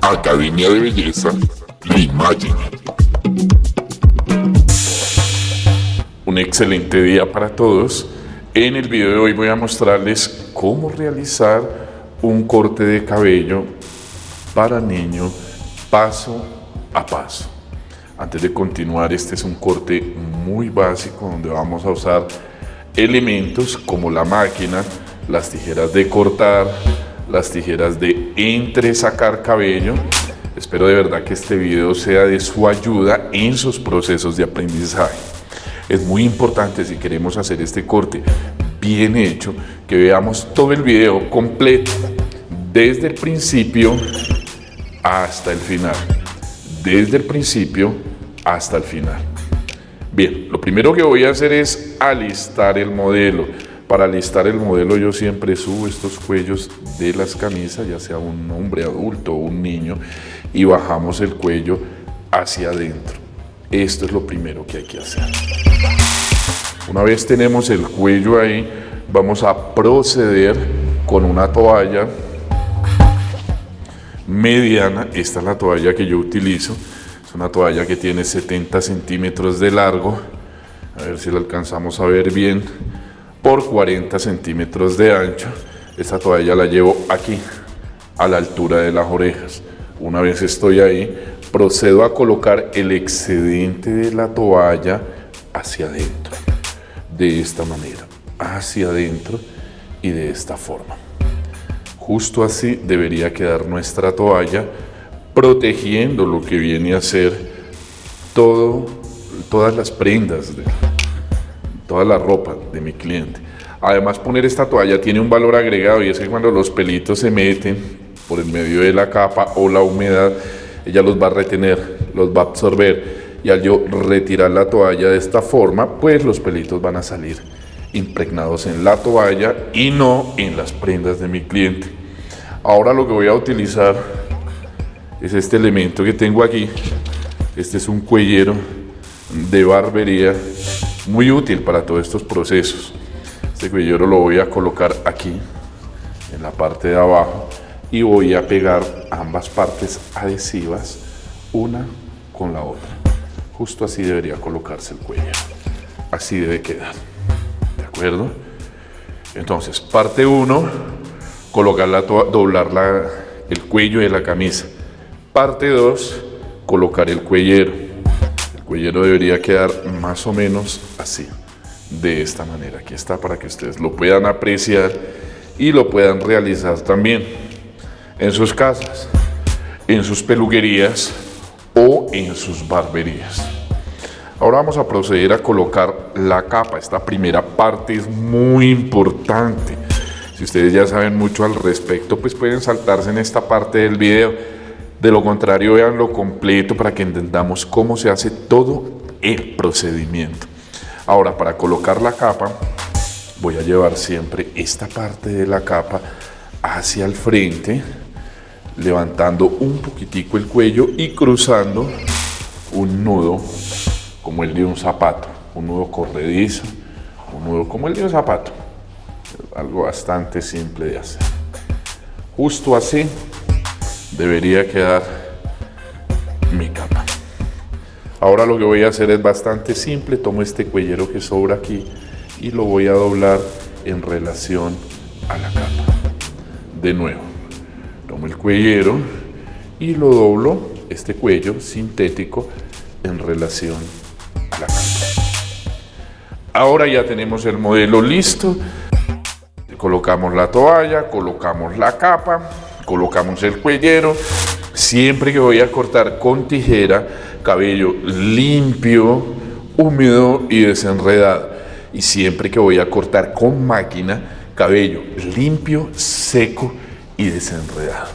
Academia de Belleza Limagen. Un excelente día para todos. En el video de hoy voy a mostrarles cómo realizar un corte de cabello para niño paso a paso. Antes de continuar, este es un corte muy básico donde vamos a usar elementos como la máquina, las tijeras de cortar, las tijeras de entresacar cabello. Espero de verdad que este video sea de su ayuda en sus procesos de aprendizaje. Es muy importante, si queremos hacer este corte bien hecho, que veamos todo el video completo, desde el principio hasta el final. Desde el principio hasta el final. Bien, lo primero que voy a hacer es alistar el modelo. Para alistar el modelo yo siempre subo estos cuellos de las camisas, ya sea un hombre adulto o un niño, y bajamos el cuello hacia adentro. Esto es lo primero que hay que hacer. Una vez tenemos el cuello ahí, vamos a proceder con una toalla mediana. Esta es la toalla que yo utilizo. Es una toalla que tiene 70 centímetros de largo. A ver si la alcanzamos a ver bien. Por 40 centímetros de ancho. Esta toalla la llevo aquí, a la altura de las orejas. Una vez estoy ahí, procedo a colocar el excedente de la toalla hacia adentro. De esta manera, hacia adentro y de esta forma. Justo así debería quedar nuestra toalla, protegiendo lo que viene a ser todas las prendas, toda la ropa de mi cliente. Además, poner esta toalla tiene un valor agregado, y es que cuando los pelitos se meten por el medio de la capa o la humedad, ella los va a retener, los va a absorber, y al yo retirar la toalla de esta forma, pues los pelitos van a salir impregnados en la toalla y no en las prendas de mi cliente. Ahora lo que voy a utilizar es este elemento que tengo aquí. Este es un cuellero de barbería muy útil para todos estos procesos. Este cuellero lo voy a colocar aquí en la parte de abajo y voy a pegar ambas partes adhesivas una con la otra. Justo así debería colocarse el cuellero. Así debe quedar. ¿De acuerdo? Entonces, parte 1, doblar el cuello de la camisa. Parte 2, colocar el cuellero. El cuellero debería quedar más o menos así, de esta manera. Aquí está para que ustedes lo puedan apreciar y lo puedan realizar también en sus casas, en sus peluquerías o en sus barberías. Ahora vamos a proceder a colocar la capa. Esta primera parte es muy importante. Si ustedes ya saben mucho al respecto, pues pueden saltarse en esta parte del video. De lo contrario, véanlo completo para que entendamos cómo se hace todo el procedimiento. Ahora, para colocar la capa, voy a llevar siempre esta parte de la capa hacia el frente, levantando un poquitico el cuello y cruzando un nudo como el de un zapato, un nudo corredizo, un nudo como el de un zapato. Algo bastante simple de hacer. Justo así debería quedar mi capa. Ahora lo que voy a hacer es bastante simple. Tomo este cuellero que sobra aquí y lo voy a doblar en relación a la capa. De nuevo, tomo el cuellero y lo doblo, este cuello sintético, en relación a la capa. Ahora ya tenemos el modelo listo. Colocamos la toalla, colocamos la capa, colocamos el cuellero. Siempre que voy a cortar con tijera, cabello limpio, húmedo y desenredado. Y siempre que voy a cortar con máquina, cabello limpio, seco y desenredado.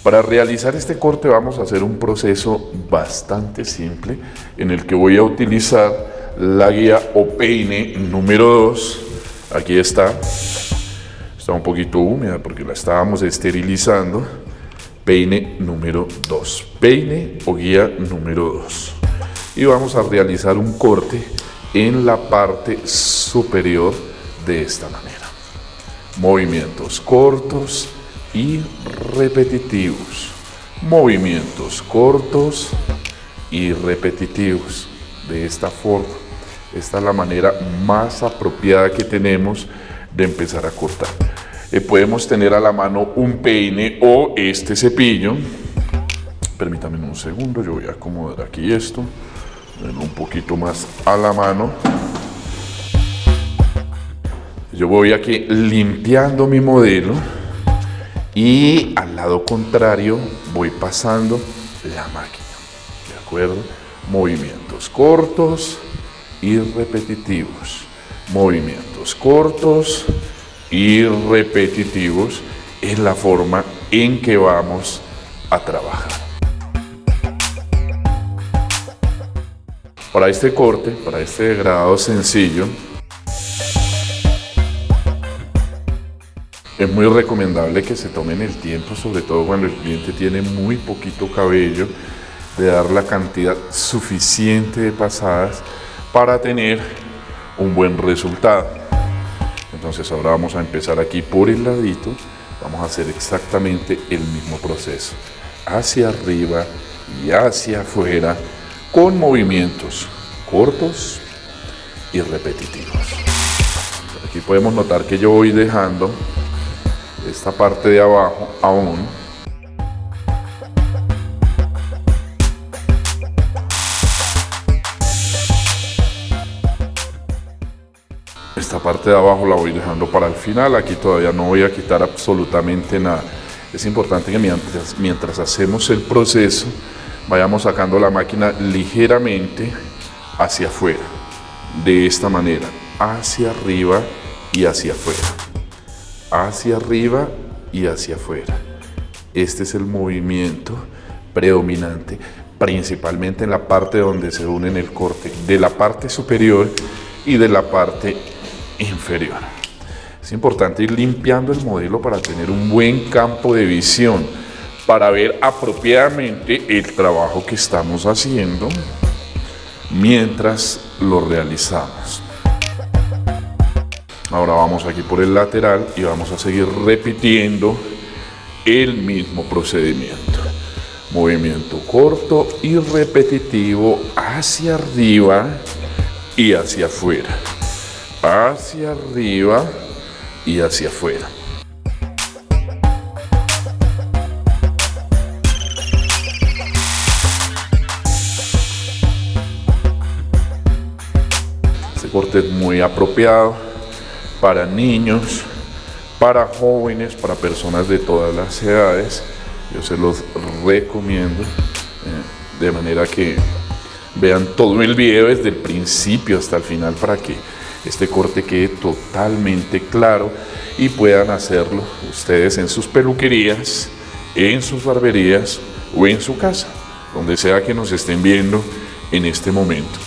Para realizar este corte vamos a hacer un proceso bastante simple en el que voy a utilizar la guía o peine número 2. Aquí está. Está un poquito húmeda porque la estábamos esterilizando. Peine número 2. Peine o guía número 2. Y vamos a realizar un corte en la parte superior de esta manera. Movimientos cortos y repetitivos. movimientos cortos y repetitivos. De esta forma, esta es la manera más apropiada que tenemos de empezar a cortar. Podemos tener a la mano un peine o este cepillo. Permítanme un segundo, yo voy a acomodar aquí esto, un poquito más a la mano. Yo voy aquí limpiando mi modelo y al lado contrario voy pasando la máquina, ¿de acuerdo? Movimientos cortos y repetitivos, movimientos cortos y repetitivos es la forma en que vamos a trabajar. Para este corte, para este degradado sencillo, es muy recomendable que se tomen el tiempo, sobre todo cuando el cliente tiene muy poquito cabello, de dar la cantidad suficiente de pasadas para tener un buen resultado. Entonces ahora vamos a empezar aquí por el ladito, vamos a hacer exactamente el mismo proceso, hacia arriba y hacia afuera, con movimientos cortos y repetitivos. Aquí podemos notar que yo voy dejando esta parte de abajo aún. Esta parte de abajo la voy dejando para el final. Aquí todavía no voy a quitar absolutamente nada. Es importante que mientras hacemos el proceso vayamos sacando la máquina ligeramente hacia afuera, de esta manera, hacia arriba y hacia afuera, hacia arriba y hacia afuera. Este es el movimiento predominante, principalmente en la parte donde se unen el corte de la parte superior y de la parte inferior. Es importante ir limpiando el modelo para tener un buen campo de visión, para ver apropiadamente el trabajo que estamos haciendo mientras lo realizamos. Ahora vamos aquí por el lateral y vamos a seguir repitiendo el mismo procedimiento. Movimiento corto y repetitivo hacia arriba y hacia afuera. Hacia arriba y hacia afuera. Este corte es muy apropiado para niños, para jóvenes, para personas de todas las edades. Yo se los recomiendo de manera que vean todo el video desde el principio hasta el final para que este corte quede totalmente claro y puedan hacerlo ustedes en sus peluquerías, en sus barberías o en su casa, donde sea que nos estén viendo en este momento.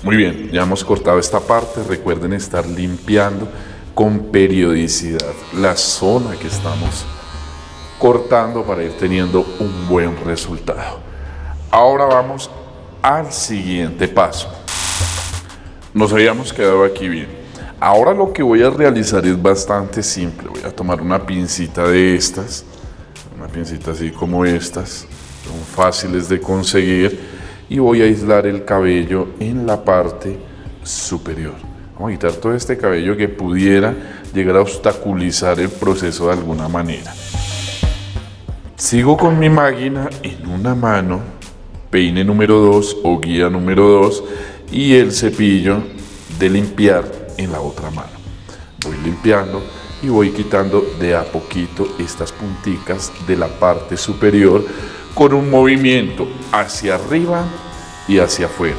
Muy bien, ya hemos cortado esta parte. Recuerden estar limpiando con periodicidad la zona que estamos cortando para ir teniendo un buen resultado. Ahora vamos al siguiente paso. Nos habíamos quedado aquí bien. Ahora lo que voy a realizar es bastante simple. Voy a tomar una pincita de estas, una pincita así como estas, son fáciles de conseguir, y voy a aislar el cabello en la parte superior. Vamos a quitar todo este cabello que pudiera llegar a obstaculizar el proceso de alguna manera. Sigo con mi máquina en una mano, peine número 2 o guía número 2 y el cepillo de limpiar en la otra mano. Voy limpiando y voy quitando de a poquito estas punticas de la parte superior con un movimiento hacia arriba y hacia afuera.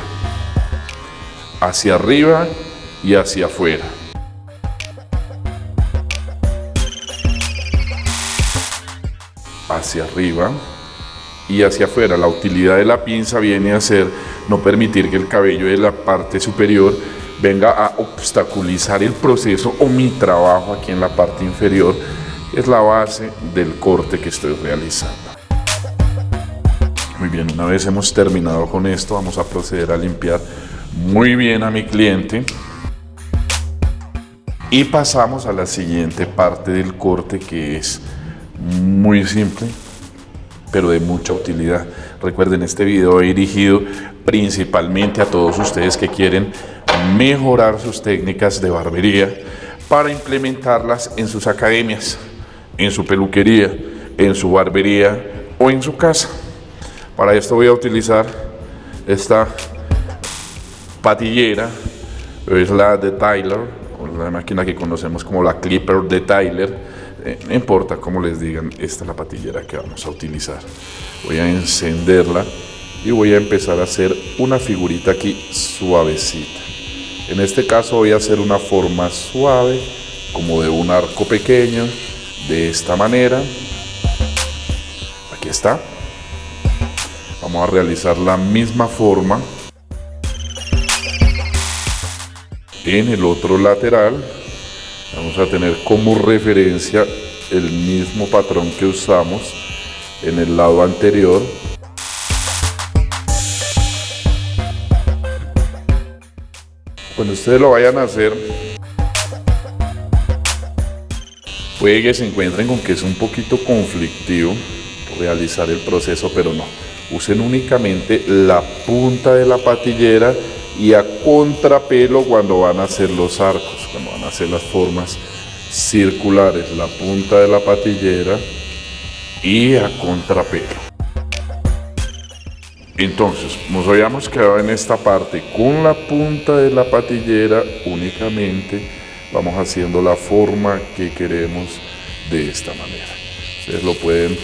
Hacia arriba y hacia afuera. Hacia arriba y hacia afuera. La utilidad de la pinza viene a ser no permitir que el cabello de la parte superior venga a obstaculizar el proceso o mi trabajo aquí en la parte inferior, que es la base del corte que estoy realizando. Muy bien, una vez hemos terminado con esto, vamos a proceder a limpiar muy bien a mi cliente. Y pasamos a la siguiente parte del corte, que es muy simple, pero de mucha utilidad. Recuerden, este video es dirigido principalmente a todos ustedes que quieren mejorar sus técnicas de barbería para implementarlas en sus academias, en su peluquería, en su barbería o en su casa. Para esto voy a utilizar esta patillera, es la de Tyler, la máquina que conocemos como la Clipper de Tyler. No importa cómo les digan, esta es la patillera que vamos a utilizar. Voy a encenderla y voy a empezar a hacer una figurita aquí suavecita. En este caso voy a hacer una forma suave, como de un arco pequeño, de esta manera. Aquí está. Vamos a realizar la misma forma en el otro lateral. Vamos a tener como referencia el mismo patrón que usamos en el lado anterior. Cuando ustedes lo vayan a hacer, puede que se encuentren con que es un poquito conflictivo realizar el proceso, pero no. Usen únicamente la punta de la patillera y a contrapelo cuando van a hacer los arcos, cuando van a hacer las formas circulares, la punta de la patillera y a contrapelo. Entonces, nos habíamos quedado en esta parte con la punta de la patillera únicamente. Vamos haciendo la forma que queremos de esta manera. Ustedes lo pueden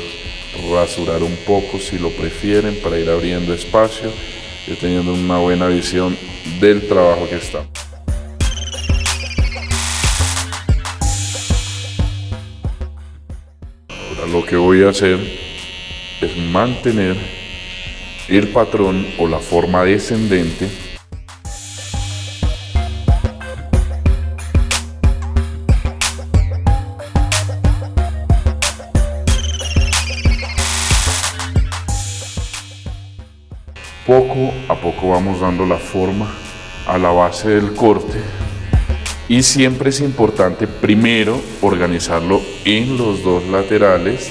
rasurar un poco si lo prefieren para ir abriendo espacio y teniendo una buena visión del trabajo que está. Ahora lo que voy a hacer es mantener el patrón o la forma descendente poco a poco. Vamos dando la forma a la base del corte y siempre es importante primero organizarlo en los dos laterales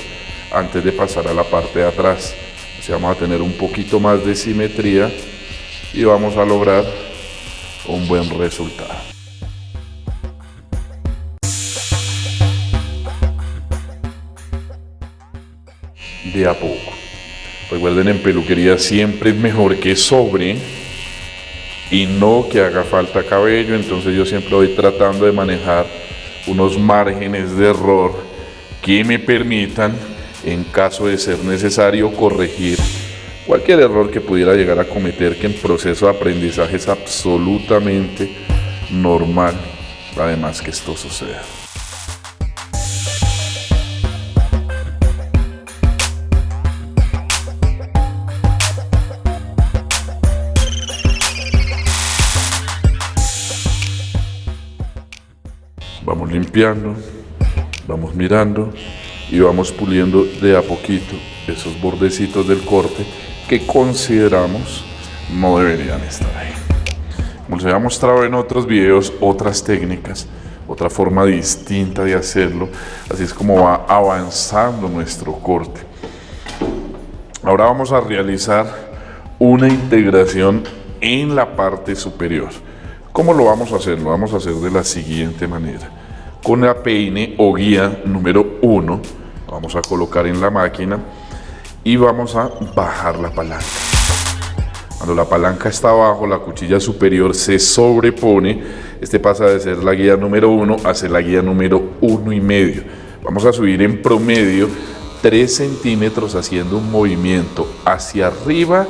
antes de pasar a la parte de atrás. Así vamos a tener un poquito más de simetría y vamos a lograr un buen resultado. De a poco. Recuerden, en peluquería siempre es mejor que sobre y no que haga falta cabello. Entonces yo siempre voy tratando de manejar unos márgenes de error que me permitan, en caso de ser necesario, corregir cualquier error que pudiera llegar a cometer, que en proceso de aprendizaje es absolutamente normal, además que esto suceda. Vamos limpiando, vamos mirando y vamos puliendo de a poquito esos bordecitos del corte que consideramos no deberían estar ahí. Como les había mostrado en otros videos, otras técnicas, otra forma distinta de hacerlo, así es como va avanzando nuestro corte. Ahora vamos a realizar una integración en la parte superior. ¿Cómo lo vamos a hacer? Lo vamos a hacer de la siguiente manera. Con la peine o guía número 1, vamos a colocar en la máquina y vamos a bajar la palanca. Cuando la palanca está abajo, la cuchilla superior se sobrepone. Este pasa de ser la guía número 1 a ser la guía número 1,5. Vamos a subir en promedio 3 centímetros haciendo un movimiento hacia arriba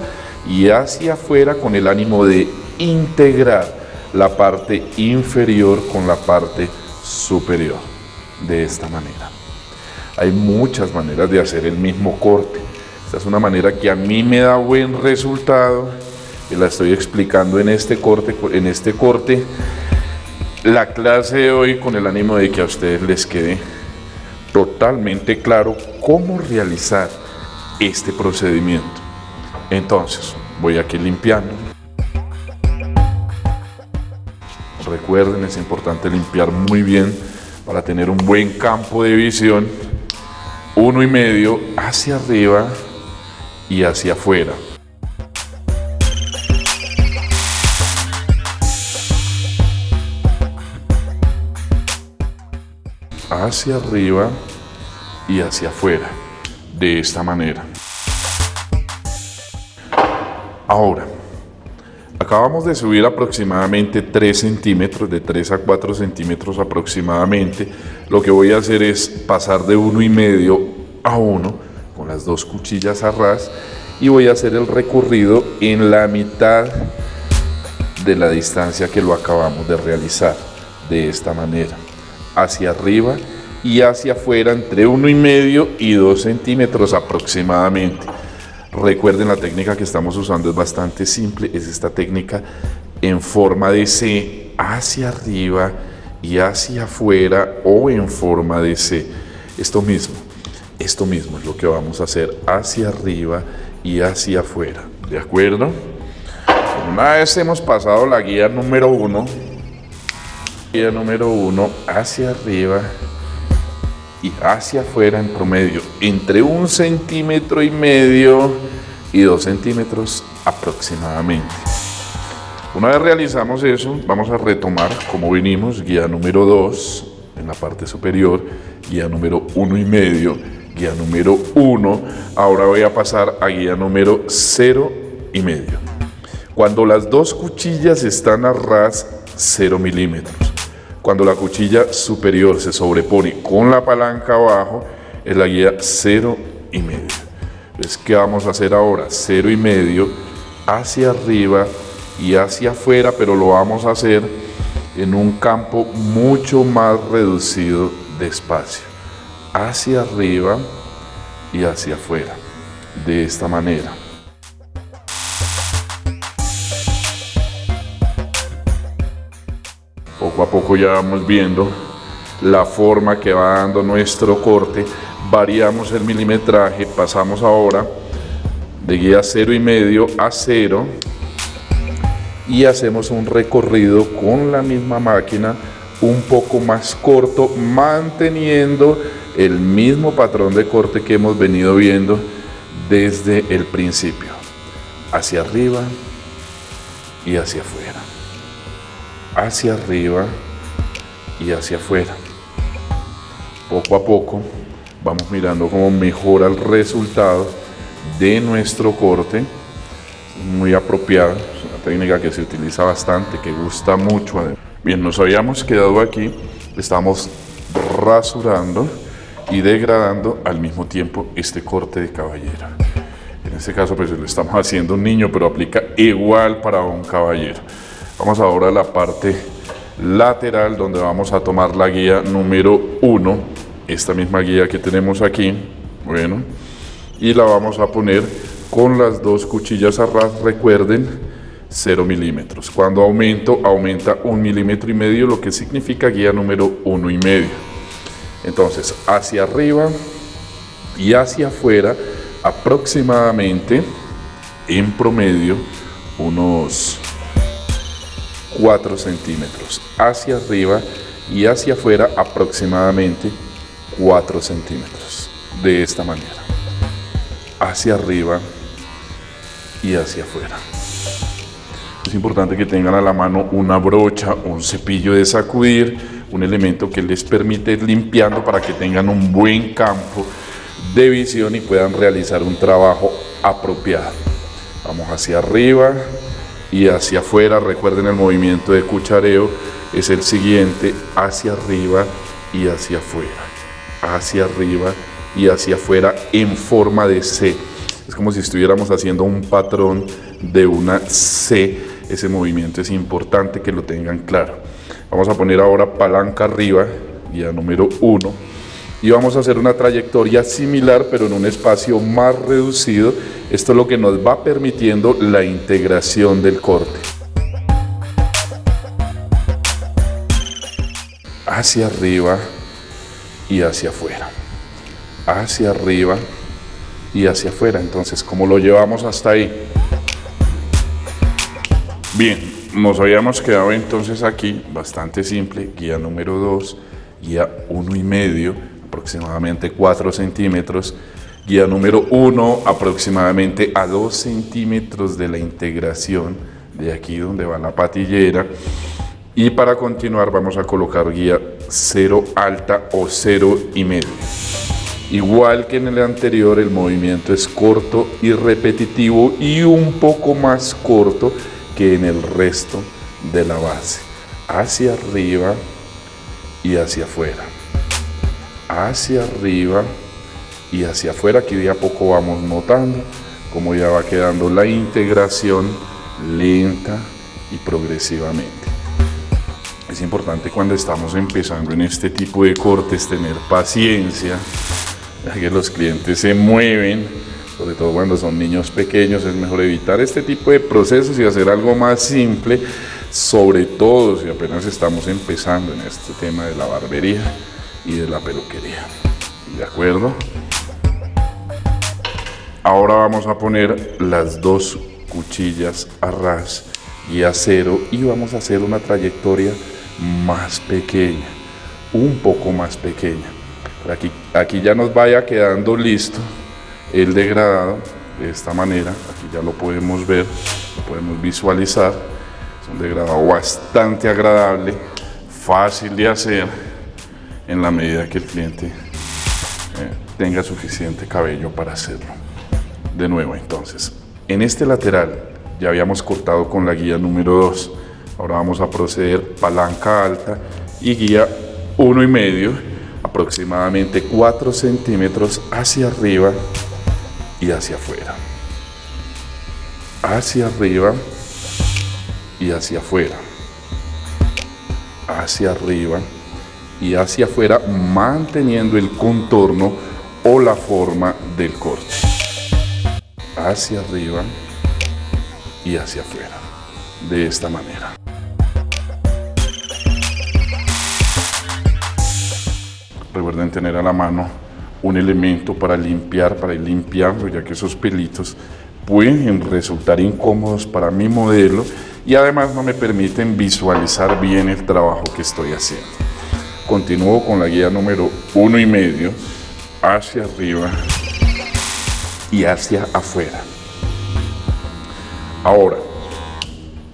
y hacia afuera con el ánimo de integrar la parte inferior con la parte superior, de esta manera. Hay muchas maneras de hacer el mismo corte. Esta es una manera que a mí me da buen resultado y la estoy explicando en este corte. La clase de hoy con el ánimo de que a ustedes les quede totalmente claro cómo realizar este procedimiento. Entonces, voy aquí limpiando. Recuerden, es importante limpiar muy bien para tener un buen campo de visión. 1,5 hacia arriba y hacia afuera. Hacia arriba y hacia afuera, de esta manera. Ahora, acabamos de subir aproximadamente 3 centímetros, de 3 a 4 centímetros aproximadamente. Lo que voy a hacer es pasar de 1,5 a 1 con las 2 cuchillas a ras y voy a hacer el recorrido en la mitad de la distancia que lo acabamos de realizar, de esta manera, hacia arriba y hacia afuera entre 1,5 y 2 centímetros aproximadamente. Recuerden, la técnica que estamos usando es bastante simple, es esta técnica en forma de C, hacia arriba y hacia afuera, o en forma de C. Esto mismo es lo que vamos a hacer, hacia arriba y hacia afuera, ¿de acuerdo? Una vez hemos pasado la guía número 1, hacia arriba y hacia afuera en promedio, entre 1,5 centímetros y 2 centímetros aproximadamente. Una vez realizamos eso, vamos a retomar como vinimos, guía número 2 en la parte superior, guía número 1,5, guía número 1. Ahora voy a pasar a guía número 0,5. Cuando las 2 cuchillas están a ras, 0 milímetros. Cuando la cuchilla superior se sobrepone con la palanca abajo, es la guía 0,5. Entonces, ¿qué vamos a hacer ahora? 0,5 hacia arriba y hacia afuera, pero lo vamos a hacer en un campo mucho más reducido de espacio. Hacia arriba y hacia afuera, de esta manera. Poco a poco ya vamos viendo la forma que va dando nuestro corte. Variamos el milimetraje, pasamos ahora de guía 0,5 a 0 y hacemos un recorrido con la misma máquina un poco más corto, manteniendo el mismo patrón de corte que hemos venido viendo desde el principio, hacia arriba y hacia afuera, hacia arriba y hacia afuera. Poco a poco vamos mirando cómo mejora el resultado de nuestro corte. Muy apropiado, es una técnica que se utiliza bastante, que gusta mucho. Bien, nos habíamos quedado aquí, estamos rasurando y degradando al mismo tiempo este corte de caballero. En este caso pues lo estamos haciendo un niño, pero aplica igual para un caballero. Vamos ahora a la parte lateral, donde vamos a tomar la guía número 1, esta misma guía que tenemos aquí, bueno, y la vamos a poner con las 2 cuchillas a ras. Recuerden, 0 milímetros. Cuando aumenta 1,5 milímetros, lo que significa guía número 1,5. Entonces, hacia arriba y hacia afuera, aproximadamente, en promedio, unos 4 centímetros. Hacia arriba y hacia afuera, aproximadamente 4 centímetros. De esta manera. Hacia arriba y hacia afuera. Es importante que tengan a la mano una brocha, un cepillo de sacudir, un elemento que les permite ir limpiando para que tengan un buen campo de visión y puedan realizar un trabajo apropiado. Vamos hacia arriba y hacia afuera. Recuerden, el movimiento de cuchareo es el siguiente: hacia arriba y hacia afuera, hacia arriba y hacia afuera en forma de C. Es como si estuviéramos haciendo un patrón de una C. Ese movimiento es importante que lo tengan claro. Vamos a poner ahora palanca arriba, guía número 1, y vamos a hacer una trayectoria similar, pero en un espacio más reducido. Esto es lo que nos va permitiendo la integración del corte. Hacia arriba y hacia afuera. Hacia arriba y hacia afuera. Entonces, ¿cómo lo llevamos hasta ahí? Bien, Nos habíamos quedado entonces aquí, bastante simple, guía número 2, guía 1,5, aproximadamente 4 centímetros, guía número 1, aproximadamente a 2 centímetros de la integración, de aquí donde va la patillera, y para continuar vamos a colocar guía 0 alta o 0,5. Igual que en el anterior, el movimiento es corto y repetitivo y un poco más corto que en el resto de la base. Hacia arriba y hacia afuera. Hacia arriba y hacia afuera. Aquí de a poco vamos notando cómo ya va quedando la integración lenta y progresivamente. Es importante cuando estamos empezando en este tipo de cortes tener paciencia, ya que los clientes se mueven, sobre todo cuando son niños pequeños. Es mejor evitar este tipo de procesos y hacer algo más simple, sobre todo si apenas estamos empezando en este tema de la barbería y de la peluquería. ¿De acuerdo? Ahora vamos a poner las 2 cuchillas a ras y a 0 y vamos a hacer una trayectoria más pequeña, un poco más pequeña. Aquí ya nos vaya quedando listo el degradado de esta manera. Aquí ya lo podemos ver, lo podemos visualizar. Es un degradado bastante agradable, fácil de hacer en la medida que el cliente tenga suficiente cabello para hacerlo. De nuevo, entonces, en este lateral ya habíamos cortado con la guía número 2. Ahora vamos a proceder palanca alta y guía 1,5, aproximadamente 4 centímetros hacia arriba y hacia afuera. Hacia arriba y hacia afuera. Hacia arriba y hacia afuera, manteniendo el contorno o la forma del corte. Hacia arriba y hacia afuera, de esta manera. Recuerden tener a la mano un elemento para limpiar, para ir limpiando, ya que esos pelitos pueden resultar incómodos para mi modelo y además no me permiten visualizar bien el trabajo que estoy haciendo. Continúo con la guía número 1,5 hacia arriba y hacia afuera. Ahora,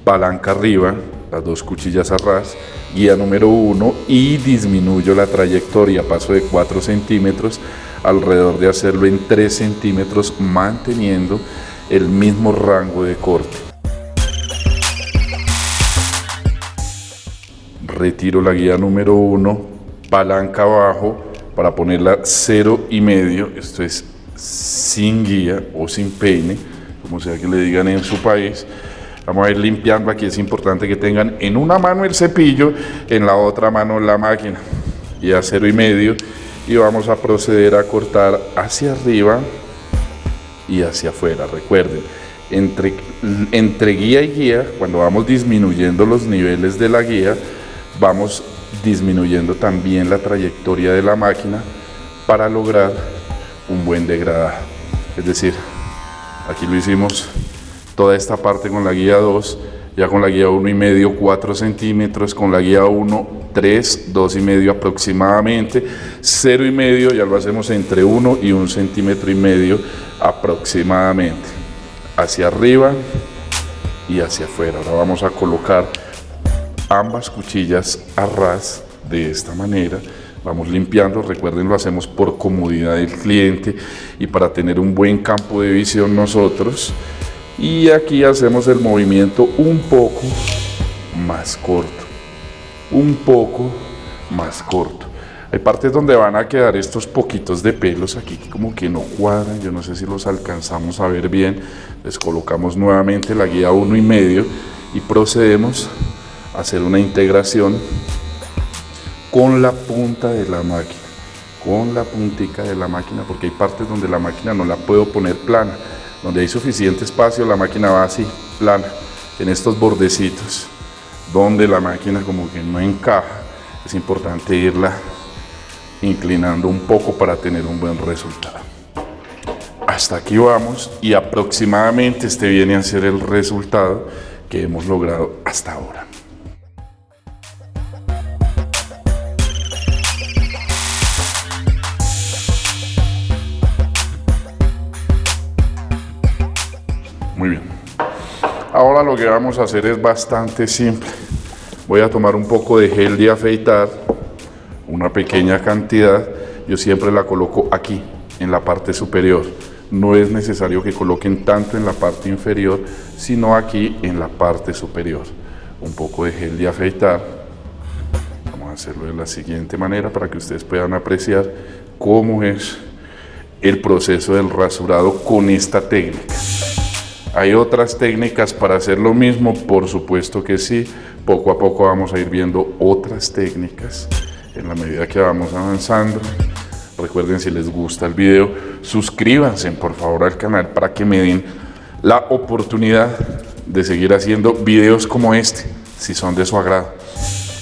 palanca arriba, las 2 cuchillas a ras, guía número 1 y disminuyo la trayectoria, paso de 4 centímetros alrededor de hacerlo en 3 centímetros, manteniendo el mismo rango de corte. Retiro la guía número 1, palanca abajo para ponerla 0,5, esto es sin guía o sin peine, como sea que le digan en su país. Vamos a ir limpiando. Aquí es importante que tengan en una mano el cepillo, en la otra mano la máquina, y a 0,5, y vamos a proceder a cortar hacia arriba y hacia afuera. Recuerden, entre guía y guía, cuando vamos disminuyendo los niveles de la guía, vamos disminuyendo también la trayectoria de la máquina para lograr un buen degradado. Es decir, aquí lo hicimos toda esta parte con la guía 2, ya con la guía 1,5, 4 centímetros, con la guía 1, 3, 2,5 aproximadamente, 0,5 ya lo hacemos entre 1 y 1,5 centímetros aproximadamente, hacia arriba y hacia afuera. Ahora vamos a colocar ambas cuchillas a ras de esta manera. Vamos limpiando, recuerden, lo hacemos por comodidad del cliente y para tener un buen campo de visión nosotros. Y aquí hacemos el movimiento un poco más corto, un poco más corto. Hay partes donde van a quedar estos poquitos de pelos aquí que como que no cuadran, yo no sé si los alcanzamos a ver bien. Les colocamos nuevamente la guía 1,5 y procedemos a hacer una integración con la punta de la máquina, con la puntica de la máquina, porque hay partes donde la máquina no la puedo poner plana. Donde hay suficiente espacio, la máquina va así, plana, en estos bordecitos, donde la máquina como que no encaja. Es importante irla inclinando un poco para tener un buen resultado. Hasta aquí vamos y aproximadamente este viene a ser el resultado que hemos logrado hasta ahora. Muy bien. Ahora lo que vamos a hacer es bastante simple. Voy a tomar un poco de gel de afeitar, una pequeña cantidad. Yo siempre la coloco aquí, en la parte superior. No es necesario que coloquen tanto en la parte inferior, sino aquí en la parte superior. Un poco de gel de afeitar. Vamos a hacerlo de la siguiente manera para que ustedes puedan apreciar cómo es el proceso del rasurado con esta técnica. ¿Hay otras técnicas para hacer lo mismo? Por supuesto que sí. Poco a poco vamos a ir viendo otras técnicas en la medida que vamos avanzando. Recuerden, si les gusta el video, suscríbanse por favor al canal para que me den la oportunidad de seguir haciendo videos como este, si son de su agrado.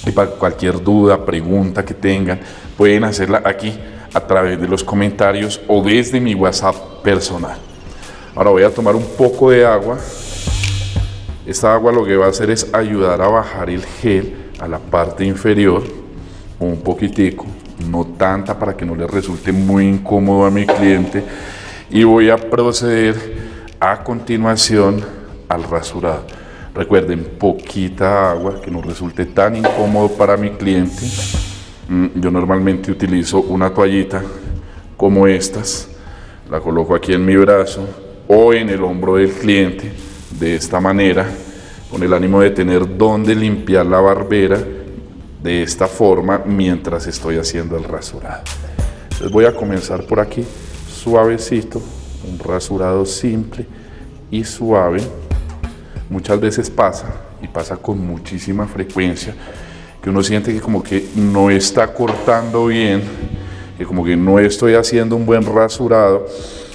Y para cualquier duda, pregunta que tengan, pueden hacerla aquí a través de los comentarios o desde mi WhatsApp personal. Ahora voy a tomar un poco de agua. Esta agua lo que va a hacer es ayudar a bajar el gel a la parte inferior, un poquitico, no tanta para que no le resulte muy incómodo a mi cliente. Y voy a proceder a continuación al rasurado. Recuerden, poquita agua, que no resulte tan incómodo para mi cliente. Yo normalmente utilizo una toallita como estas, la coloco aquí en mi brazo o en el hombro del cliente, de esta manera, con el ánimo de tener donde limpiar la barbera de esta forma mientras estoy haciendo el rasurado. Entonces voy a comenzar por aquí, suavecito, un rasurado simple y suave. Muchas veces pasa, y pasa con muchísima frecuencia, que uno siente que como que no está cortando bien, que como que no estoy haciendo un buen rasurado.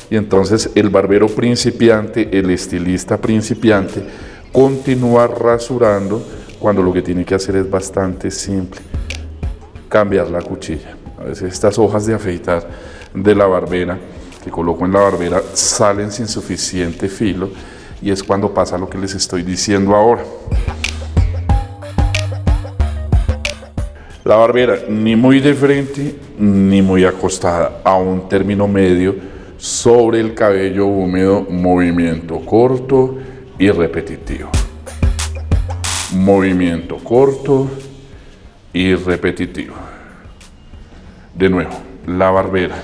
Y entonces el barbero principiante, el estilista principiante, continúa rasurando cuando lo que tiene que hacer es bastante simple: cambiar la cuchilla. A veces estas hojas de afeitar de la barbera que coloco en la barbera salen sin suficiente filo, y es cuando pasa lo que les estoy diciendo ahora. La barbera ni muy de frente ni muy acostada, a un término medio sobre el cabello húmedo, movimiento corto y repetitivo. Movimiento corto y repetitivo. De nuevo, la barbera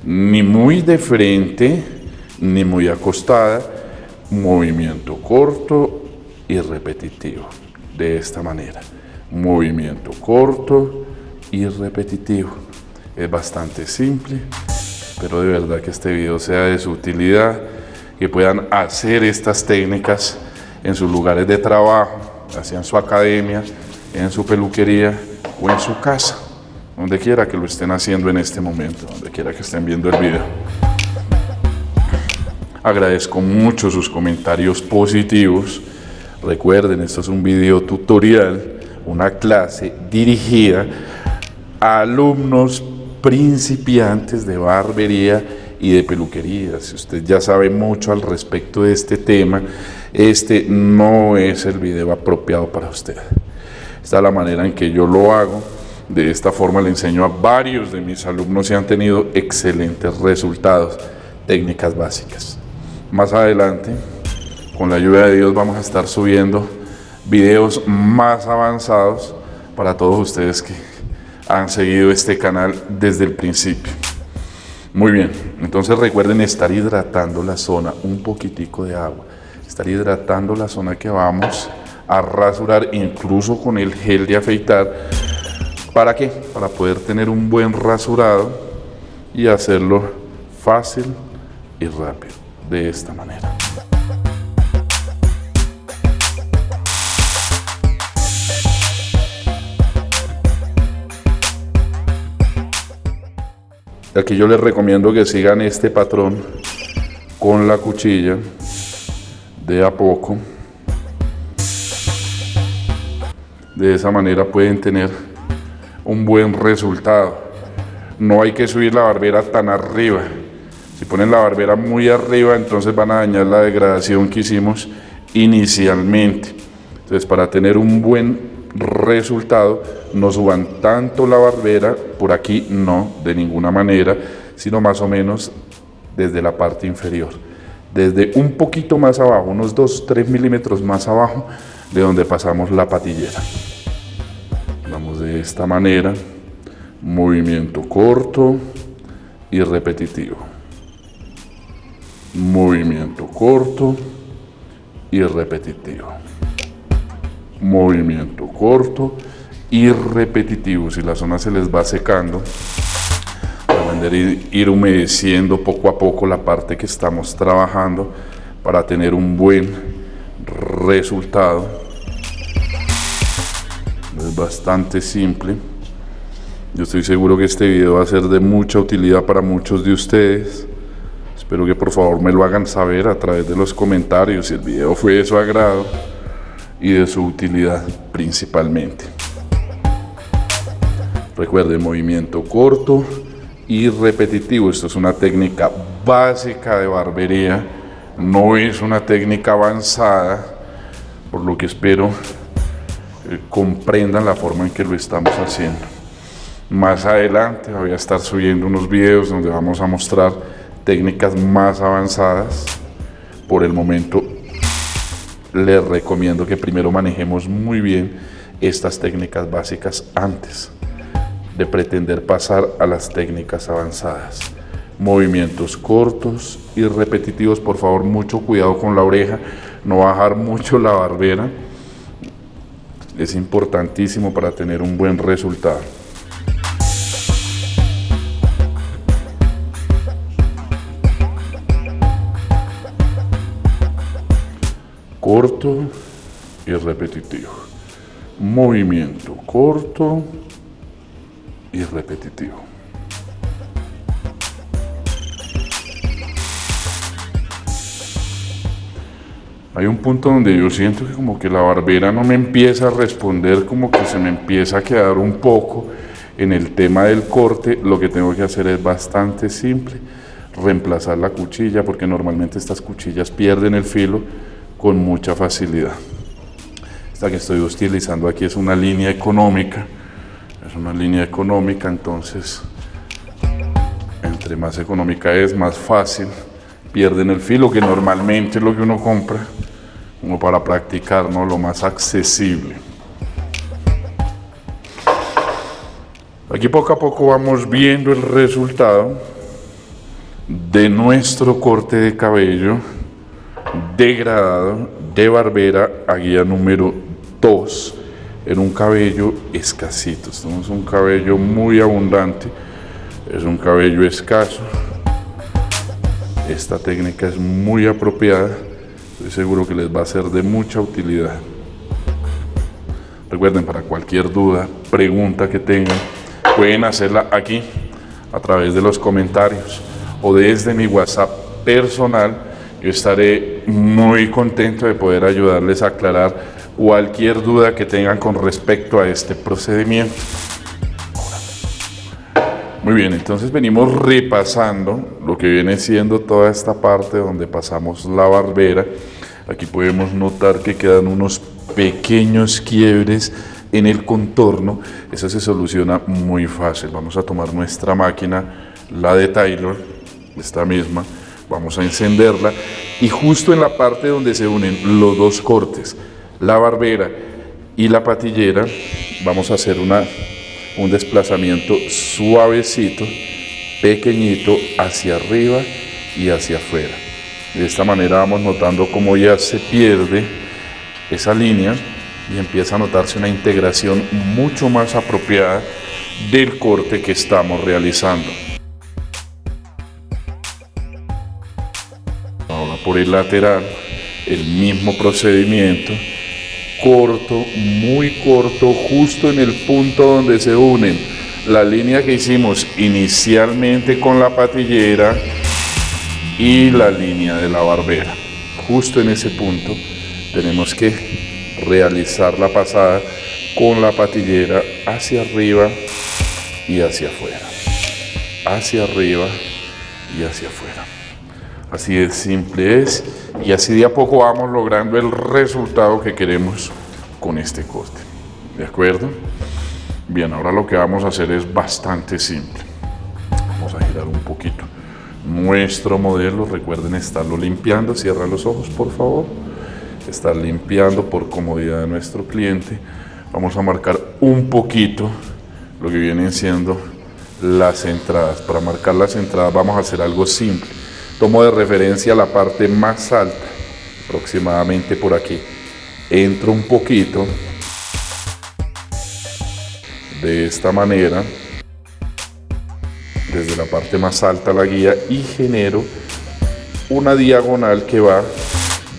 ni muy de frente ni muy acostada, movimiento corto y repetitivo. De esta manera, movimiento corto y repetitivo. Es bastante simple, pero de verdad que este video sea de su utilidad, que puedan hacer estas técnicas en sus lugares de trabajo, ya sea en su academia, en su peluquería o en su casa, donde quiera que lo estén haciendo en este momento, donde quiera que estén viendo el video. Agradezco mucho sus comentarios positivos. Recuerden, esto es un video tutorial, una clase dirigida a alumnos principiantes de barbería y de peluquería. Si usted ya sabe mucho al respecto de este tema, este no es el video apropiado para usted. Esta es la manera en que yo lo hago. De esta forma le enseño a varios de mis alumnos y han tenido excelentes resultados. Técnicas básicas. Más adelante, con la ayuda de Dios, vamos a estar subiendo videos más avanzados para todos ustedes que han seguido este canal desde el principio. Muy bien, entonces recuerden estar hidratando la zona, un poquitico de agua, estar hidratando la zona que vamos a rasurar, incluso con el gel de afeitar. ¿Para qué? Para poder tener un buen rasurado y hacerlo fácil y rápido, de esta manera. Aquí yo les recomiendo que sigan este patrón con la cuchilla, de a poco. De esa manera pueden tener un buen resultado. No hay que subir la barbera tan arriba. Si ponen la barbera muy arriba, entonces van a dañar la degradación que hicimos inicialmente. Entonces, para tener un buen resultado, no suban tanto la barbera, por aquí no, de ninguna manera, sino más o menos desde la parte inferior, desde un poquito más abajo, unos 2-3 milímetros más abajo de donde pasamos la patillera. Vamos de esta manera, movimiento corto y repetitivo. Movimiento corto y repetitivo. Movimiento corto y repetitivo. Si la zona se les va secando, aprender a ir humedeciendo poco a poco la parte que estamos trabajando para tener un buen resultado. Es bastante simple. Yo estoy seguro que este video va a ser de mucha utilidad para muchos de ustedes. Espero que por favor me lo hagan saber a través de los comentarios si el video fue de su agrado y de su utilidad principalmente. Recuerden, movimiento corto y repetitivo. Esto es una técnica básica de barbería, no es una técnica avanzada, por lo que espero comprendan la forma en que lo estamos haciendo. Más adelante voy a estar subiendo unos videos donde vamos a mostrar técnicas más avanzadas. Por el momento les recomiendo que primero manejemos muy bien estas técnicas básicas antes de pretender pasar a las técnicas avanzadas. Movimientos cortos y repetitivos, por favor, mucho cuidado con la oreja, no bajar mucho la barbera, es importantísimo para tener un buen resultado. Corto y repetitivo. Movimiento corto y repetitivo. Hay un punto donde yo siento que como que la barbera no me empieza a responder, como que se me empieza a quedar un poco en el tema del corte. Lo que tengo que hacer es bastante simple, reemplazar la cuchilla, porque normalmente estas cuchillas pierden el filo con mucha facilidad. Esta que estoy utilizando aquí es una línea económica, entonces entre más económica es, más fácil pierden el filo, que normalmente es lo que uno compra como para practicar, ¿no? Lo más accesible. Aquí poco a poco vamos viendo el resultado de nuestro corte de cabello degradado de barbera a guía número 2 en un cabello escasito. Esto no es un cabello muy abundante, es un cabello escaso. Esta técnica es muy apropiada, estoy seguro que les va a ser de mucha utilidad. Recuerden, para cualquier duda, pregunta que tengan, pueden hacerla aquí a través de los comentarios o desde mi WhatsApp personal. Yo estaré muy contento de poder ayudarles a aclarar cualquier duda que tengan con respecto a este procedimiento. Muy bien, entonces venimos repasando lo que viene siendo toda esta parte donde pasamos la barbera. Aquí podemos notar que quedan unos pequeños quiebres en el contorno. Eso se soluciona muy fácil. Vamos a tomar nuestra máquina, la de Taylor, esta misma. Vamos a encenderla y justo en la parte donde se unen los dos cortes, la barbera y la patillera, vamos a hacer un desplazamiento suavecito, pequeñito, hacia arriba y hacia afuera. De esta manera vamos notando cómo ya se pierde esa línea y empieza a notarse una integración mucho más apropiada del corte que estamos realizando. Ahora por el lateral, el mismo procedimiento, corto, muy corto, justo en el punto donde se unen la línea que hicimos inicialmente con la patillera y la línea de la barbera. Justo en ese punto tenemos que realizar la pasada con la patillera hacia arriba y hacia afuera, hacia arriba y hacia afuera. Así de simple es, y así de a poco vamos logrando el resultado que queremos con este corte. ¿De acuerdo? Bien, ahora lo que vamos a hacer es bastante simple. Vamos a girar un poquito nuestro modelo. Recuerden estarlo limpiando. Cierra los ojos, por favor. Estar limpiando por comodidad de nuestro cliente. Vamos a marcar un poquito lo que vienen siendo las entradas. Para marcar las entradas vamos a hacer algo simple. Tomo de referencia la parte más alta, aproximadamente por aquí. Entro un poquito de esta manera, desde la parte más alta la guía, y genero una diagonal que va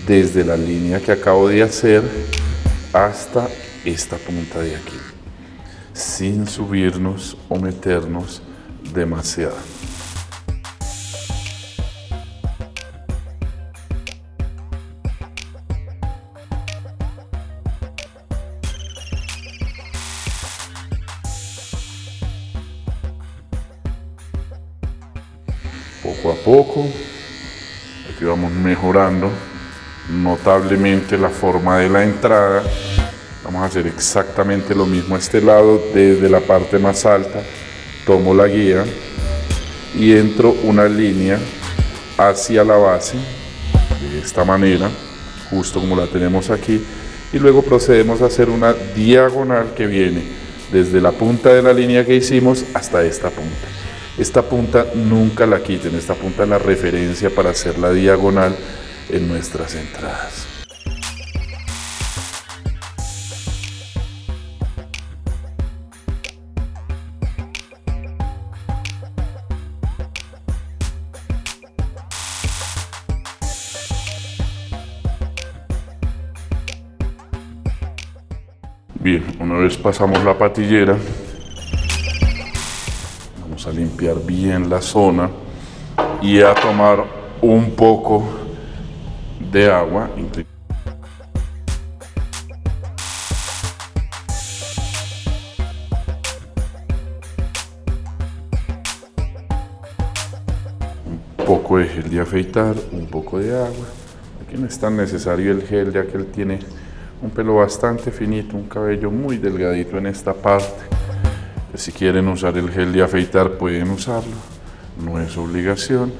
desde la línea que acabo de hacer hasta esta punta de aquí, sin subirnos o meternos demasiado. Poco a poco, aquí vamos mejorando notablemente la forma de la entrada. Vamos a hacer exactamente lo mismo a este lado. Desde la parte más alta tomo la guía y entro una línea hacia la base de esta manera, justo como la tenemos aquí, y luego procedemos a hacer una diagonal que viene desde la punta de la línea que hicimos hasta esta punta. Esta punta nunca la quiten, esta punta es la referencia para hacer la diagonal en nuestras entradas. Bien, una vez pasamos la patillera, vamos a limpiar bien la zona y a tomar un poco de agua. Un poco de gel de afeitar, un poco de agua. Aquí no es tan necesario el gel, ya que él tiene un pelo bastante finito, un cabello muy delgadito en esta parte. Si quieren usar el gel de afeitar, pueden usarlo, no es obligación.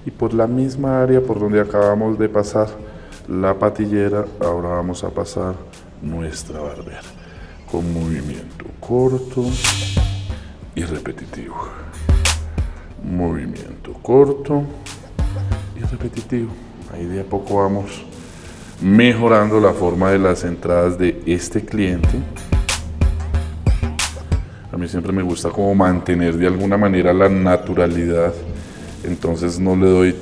Y por la misma área por donde acabamos de pasar la patillera, ahora vamos a pasar nuestra barbera con movimiento corto y repetitivo. Movimiento corto y repetitivo. Ahí de a poco vamos mejorando la forma de las entradas de este cliente. A mí siempre me gusta como mantener de alguna manera la naturalidad, entonces no le doy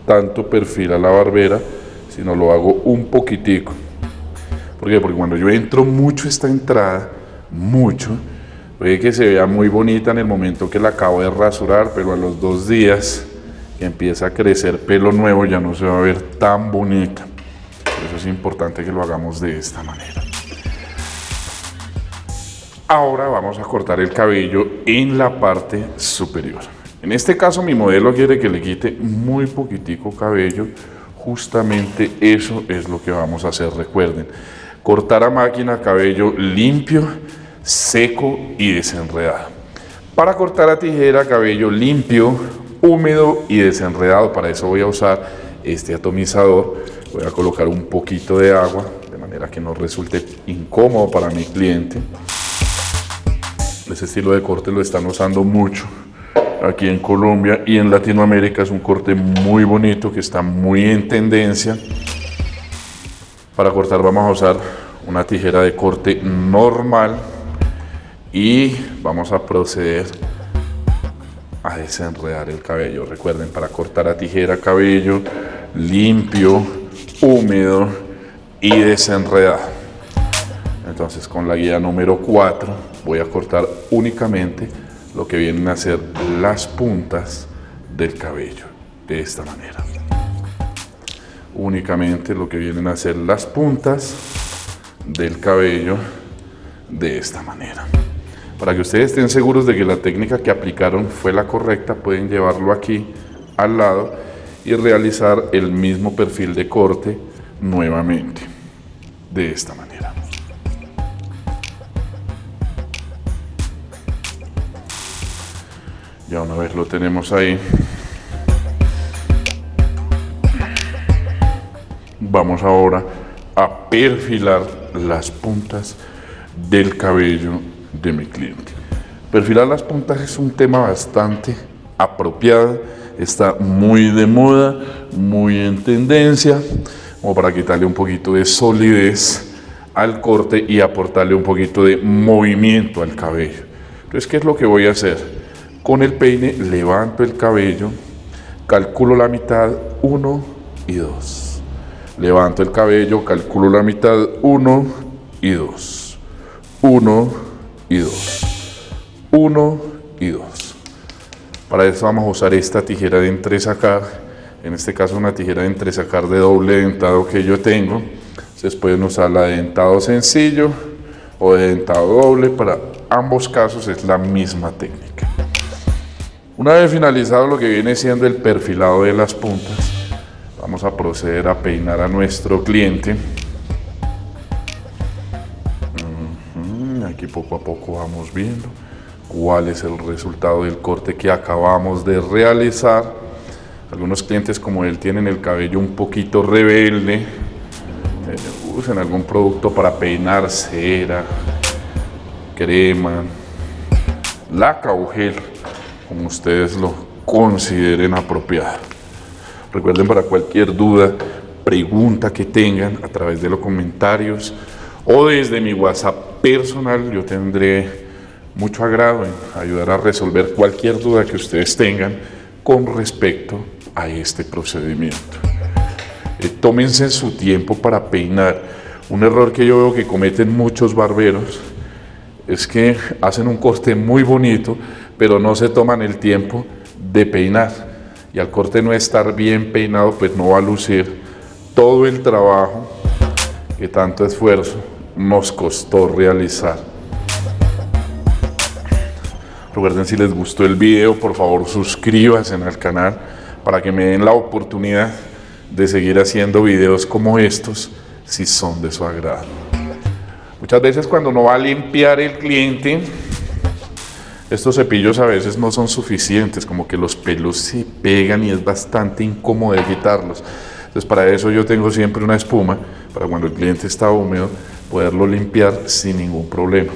tanto perfil a la barbera, sino lo hago un poquitico. ¿Por qué? Porque cuando yo entro mucho esta entrada, mucho, puede que se vea muy bonita en el momento que la acabo de rasurar, pero a los 2 días que empieza a crecer pelo nuevo ya no se va a ver tan bonita. Por eso es importante que lo hagamos de esta manera. Ahora vamos a cortar el cabello en la parte superior. En este caso mi modelo quiere que le quite muy poquitico cabello. Justamente eso es lo que vamos a hacer. Recuerden, cortar a máquina cabello limpio, seco y desenredado. Para cortar a tijera cabello limpio, húmedo y desenredado, para eso voy a usar este atomizador. Voy a colocar un poquito de agua de manera que no resulte incómodo para mi cliente. Ese estilo de corte lo están usando mucho aquí en Colombia y en Latinoamérica. Es un corte muy bonito que está muy en tendencia. Para cortar vamos a usar una tijera de corte normal y vamos a proceder a desenredar el cabello. Recuerden, para cortar a tijera cabello limpio, húmedo y desenredado. Entonces con la guía número 4 voy a cortar únicamente lo que vienen a ser las puntas del cabello, de esta manera. Únicamente lo que vienen a ser las puntas del cabello, de esta manera. Para que ustedes estén seguros de que la técnica que aplicaron fue la correcta, pueden llevarlo aquí al lado y realizar el mismo perfil de corte nuevamente, de esta manera. Ya una vez lo tenemos ahí, vamos ahora a perfilar las puntas del cabello de mi cliente. Perfilar las puntas es un tema bastante apropiado, está muy de moda, muy en tendencia, como para quitarle un poquito de solidez al corte y aportarle un poquito de movimiento al cabello. Entonces, ¿qué es lo que voy a hacer? Con el peine levanto el cabello, calculo la mitad, 1 y 2. Levanto el cabello, calculo la mitad, 1 y 2. 1 y 2. 1 y 2. Para eso vamos a usar esta tijera de entresacar, en este caso una tijera de entresacar de doble dentado que yo tengo. Ustedes pueden usar la de dentado sencillo o de dentado doble, para ambos casos es la misma técnica. Una vez finalizado lo que viene siendo el perfilado de las puntas, vamos a proceder a peinar a nuestro cliente. Aquí poco a poco vamos viendo cuál es el resultado del corte que acabamos de realizar. Algunos clientes como él tienen el cabello un poquito rebelde, usen algún producto para peinar, cera, crema, laca o gel, como ustedes lo consideren apropiado. Recuerden, para cualquier duda, pregunta que tengan a través de los comentarios o desde mi WhatsApp personal, yo tendré mucho agrado en ayudar a resolver cualquier duda que ustedes tengan con respecto a este procedimiento. Tómense su tiempo para peinar. Un error que yo veo que cometen muchos barberos es que hacen un corte muy bonito, pero no se toman el tiempo de peinar. Y al corte no estar bien peinado, pues no va a lucir todo el trabajo que tanto esfuerzo nos costó realizar. Recuerden, si les gustó el video, por favor suscríbanse al canal para que me den la oportunidad de seguir haciendo videos como estos, si son de su agrado. Muchas veces cuando uno va a limpiar el cliente, estos cepillos a veces no son suficientes, como que los pelos se pegan y es bastante incómodo de quitarlos. Entonces, para eso yo tengo siempre una espuma, para cuando el cliente está húmedo, poderlo limpiar sin ningún problema.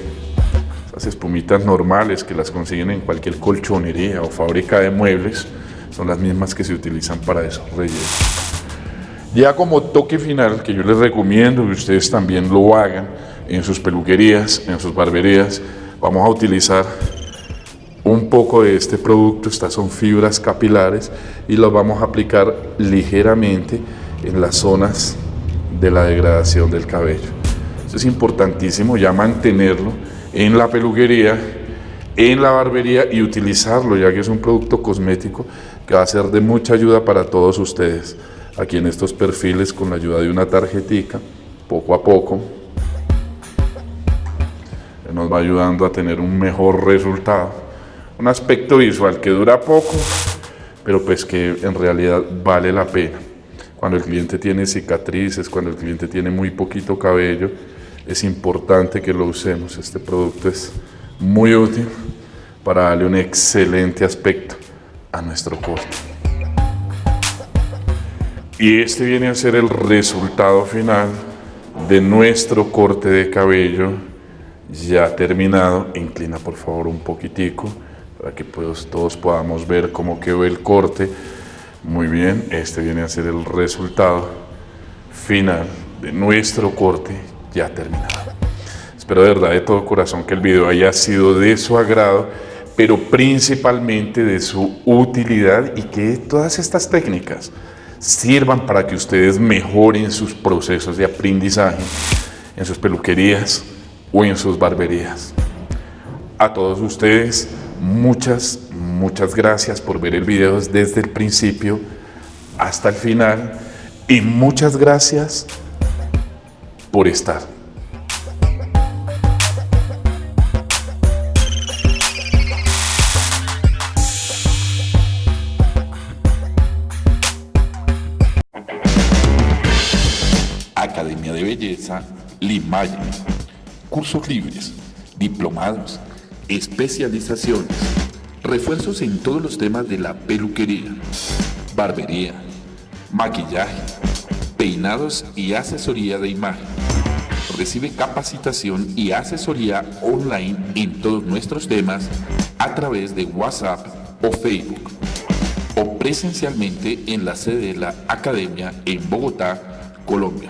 Las espumitas normales que las consiguen en cualquier colchonería o fábrica de muebles son las mismas que se utilizan para esos rellenos. Ya como toque final, que yo les recomiendo que ustedes también lo hagan en sus peluquerías, en sus barberías, vamos a utilizar un poco de este producto. Estas son fibras capilares y las vamos a aplicar ligeramente en las zonas de la degradación del cabello. Eso es importantísimo, ya mantenerlo en la peluquería, en la barbería, y utilizarlo, ya que es un producto cosmético que va a ser de mucha ayuda para todos ustedes. Aquí en estos perfiles, con la ayuda de una tarjetica, poco a poco nos va ayudando a tener un mejor resultado, un aspecto visual que dura poco, pero pues que en realidad vale la pena. Cuando el cliente tiene cicatrices, cuando el cliente tiene muy poquito cabello, es importante que lo usemos. Este producto es muy útil para darle un excelente aspecto a nuestro corte. Y este viene a ser el resultado final de nuestro corte de cabello ya terminado. Inclina por favor un poquitico para que todos podamos ver cómo quedó el corte. Muy bien, este viene a ser el resultado final de nuestro corte ya terminado. Espero de verdad, de todo corazón, que el video haya sido de su agrado, pero principalmente de su utilidad, y que todas estas técnicas sirvan para que ustedes mejoren sus procesos de aprendizaje en sus peluquerías o en sus barberías. A todos ustedes, muchas gracias por ver el video desde el principio hasta el final, y muchas gracias por estar. Academia de Belleza Limaye. Cursos libres, diplomados, especializaciones, Refuerzos en todos los temas de la peluquería, barbería, maquillaje, peinados y asesoría de imagen. Recibe capacitación y asesoría online en todos nuestros temas a través de WhatsApp o Facebook, o presencialmente en la sede de la Academia en Bogotá, Colombia.